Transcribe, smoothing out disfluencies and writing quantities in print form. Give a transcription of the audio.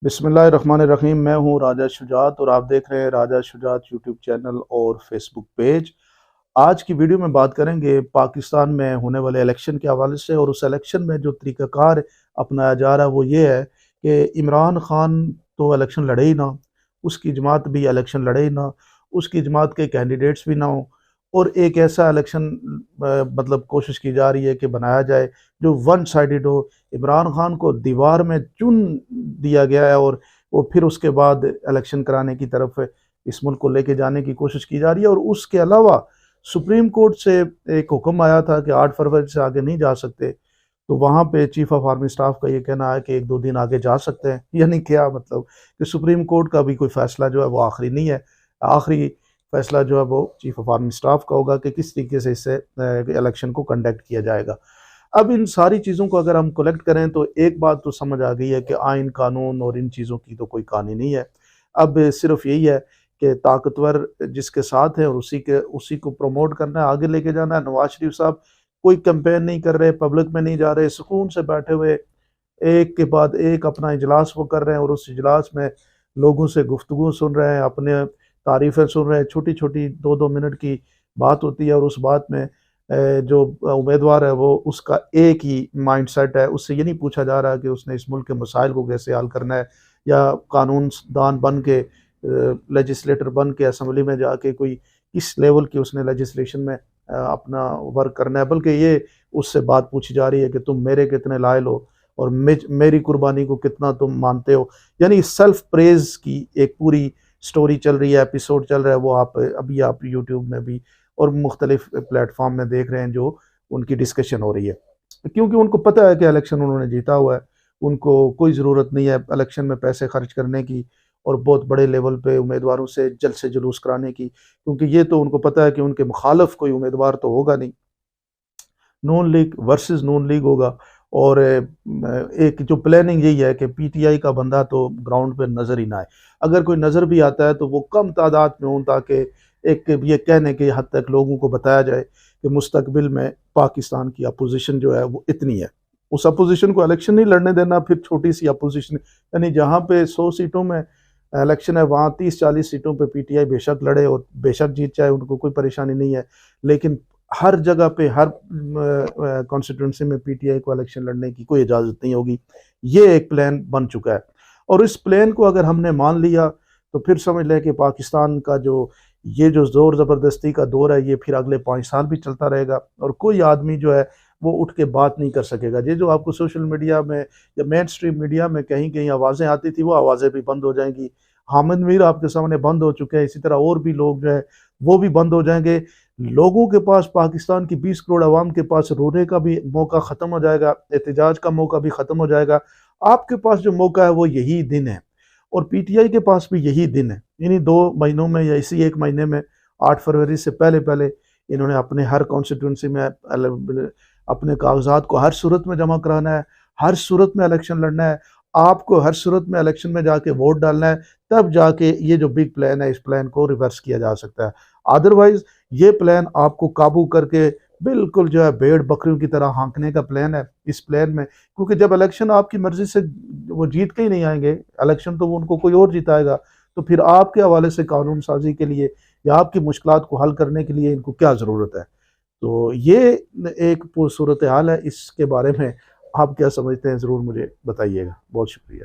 बिस्मिल्लाहिर्रहमानिर्रहीम। मैं हूँ राजा शुजात और आप देख रहे हैं राजा शुजात यूट्यूब चैनल और फेसबुक पेज। आज की वीडियो में बात करेंगे पाकिस्तान में होने वाले इलेक्शन के हवाले से, और उस इलेक्शन में जो तरीक़ाकार अपनाया जा रहा है वो ये है कि इमरान खान तो इलेक्शन लड़े ही ना, उसकी जमात भी इलेक्शन लड़े ही ना, उसकी जमात के कैंडिडेट्स भी ना हो, और एक ऐसा इलेक्शन मतलब कोशिश की जा रही है कि बनाया जाए जो वन साइडेड हो। इमरान खान को दीवार में चुन दिया गया है और वो फिर उसके बाद इलेक्शन कराने की तरफ इस मुल्क को लेके जाने की कोशिश की जा रही है। और उसके अलावा सुप्रीम कोर्ट से एक हुक्म आया था कि 8 फरवरी से आगे नहीं जा सकते, तो वहाँ पे चीफ ऑफ आर्मी स्टाफ का ये कहना है कि एक दो दिन आगे जा सकते हैं। यानी क्या मतलब कि सुप्रीम कोर्ट का भी कोई फैसला जो है वो आखिरी नहीं है। आखिरी फैसला जो है वो चीफ ऑफ आर्मी स्टाफ का होगा कि किस तरीके से इससे इलेक्शन को कंडक्ट किया जाएगा। अब इन सारी चीज़ों को अगर हम कलेक्ट करें तो एक बात तो समझ आ गई है कि आइन कानून और इन चीज़ों की तो कोई कहानी नहीं है। अब सिर्फ यही है कि ताकतवर जिसके साथ है और उसी को प्रमोट करना है, आगे लेके जाना है। नवाज शरीफ साहब कोई कैंपेन नहीं कर रहे, पब्लिक में नहीं जा रहे, सुकून से बैठे हुए एक के बाद एक अपना इजलास वो कर रहे हैं और उस इजलास में लोगों से गुफ्तगू सुन रहे हैं, अपने तारीफ़ें सुन रहे हैं। छोटी छोटी 2-2 मिनट की बात होती है और उस बात में जो उम्मीदवार है वो उसका एक ही माइंड सेट है। उससे ये नहीं पूछा जा रहा कि उसने इस मुल्क के मसाइल को कैसे हल करना है, या कानून दान बन के लेजिस्लेटर बन के असम्बली में जाके कोई किस लेवल की उसने लेजिस्लेशन में अपना वर्क करना है, बल्कि ये उससे बात पूछी जा रही है कि तुम मेरे कितने लायल हो और मेरी कुर्बानी को कितना तुम मानते हो। यानी सेल्फ प्रेज की एक पूरी स्टोरी चल रही है, एपिसोड चल रहा है। वो आप यूट्यूब में भी और मुख्तलिफ प्लेटफॉर्म में देख रहे हैं जो उनकी डिस्कशन हो रही है, क्योंकि उनको पता है कि इलेक्शन उन्होंने जीता हुआ है। उनको कोई ज़रूरत नहीं है इलेक्शन में पैसे खर्च करने की और बहुत बड़े लेवल पे उम्मीदवारों से जल्द से जुलूस कराने की, क्योंकि ये तो उनको पता है कि उनके मुखालफ कोई उम्मीदवार तो होगा नहीं। नून लीग वर्सेस नून लीग होगा। और एक जो प्लानिंग यही है कि पीटीआई का बंदा तो ग्राउंड पे नज़र ही ना आए। अगर कोई नज़र भी आता है तो वो कम तादाद में हो, ताकि एक ये कहने के हद तक लोगों को बताया जाए कि मुस्तकबिल में पाकिस्तान की अपोजिशन जो है वो इतनी है। उस अपोजिशन को इलेक्शन नहीं लड़ने देना, फिर छोटी सी अपोजिशन, यानी जहाँ पे 100 सीटों में इलेक्शन है वहाँ 30-40 सीटों पे पीटीआई बेशक लड़े और बेशक जीत जाए, उनको कोई परेशानी नहीं है। लेकिन हर जगह पे हर कॉन्स्टिट्यूंसी में पीटीआई को इलेक्शन लड़ने की कोई इजाज़त नहीं होगी। ये एक प्लान बन चुका है और इस प्लान को अगर हमने मान लिया तो फिर समझ लें कि पाकिस्तान का जो ज़ोर ज़बरदस्ती का दौर है ये फिर अगले 5 साल भी चलता रहेगा और कोई आदमी जो है वो उठ के बात नहीं कर सकेगा। ये जो आपको सोशल मीडिया में या मेन स्ट्रीम मीडिया में कहीं कहीं आवाज़ें आती थी, वो आवाज़ें भी बंद हो जाएंगी। हामिद मीर आपके सामने बंद हो चुके हैं, इसी तरह और भी लोग जो है वो भी बंद हो जाएंगे। लोगों के पास, पाकिस्तान की 20 करोड़ आवाम के पास रोने का भी मौका ख़त्म हो जाएगा, एहतजाज का मौका भी ख़त्म हो जाएगा। आपके पास जो मौका है वो यही दिन है और पीटीआई के पास भी यही दिन है। इन्हीं 2 महीनों में या इसी 1 महीने में 8 फरवरी से पहले पहले इन्होंने अपने हर कॉन्स्टिट्यूंसी में अपने कागजात को हर सूरत में जमा कराना है, हर सूरत में इलेक्शन लड़ना है। आपको हर सूरत में इलेक्शन में जाके वोट डालना है, तब जाके ये जो बिग प्लान है इस प्लान को रिवर्स किया जा सकता है। अदरवाइज ये प्लान आपको काबू करके बिल्कुल जो है भेड़ बकरियों की तरह हाँकने का प्लान है इस प्लान में। क्योंकि जब इलेक्शन आपकी मर्जी से वो जीत के ही नहीं आएंगे, इलेक्शन तो वो उनको कोई और जिताएगा, तो फिर आपके हवाले से कानून साजी के लिए या आपकी मुश्किलात को हल करने के लिए इनको क्या ज़रूरत है। तो ये एक सूरत हाल है। इसके बारे में आप क्या समझते हैं, ज़रूर मुझे बताइएगा। बहुत शुक्रिया।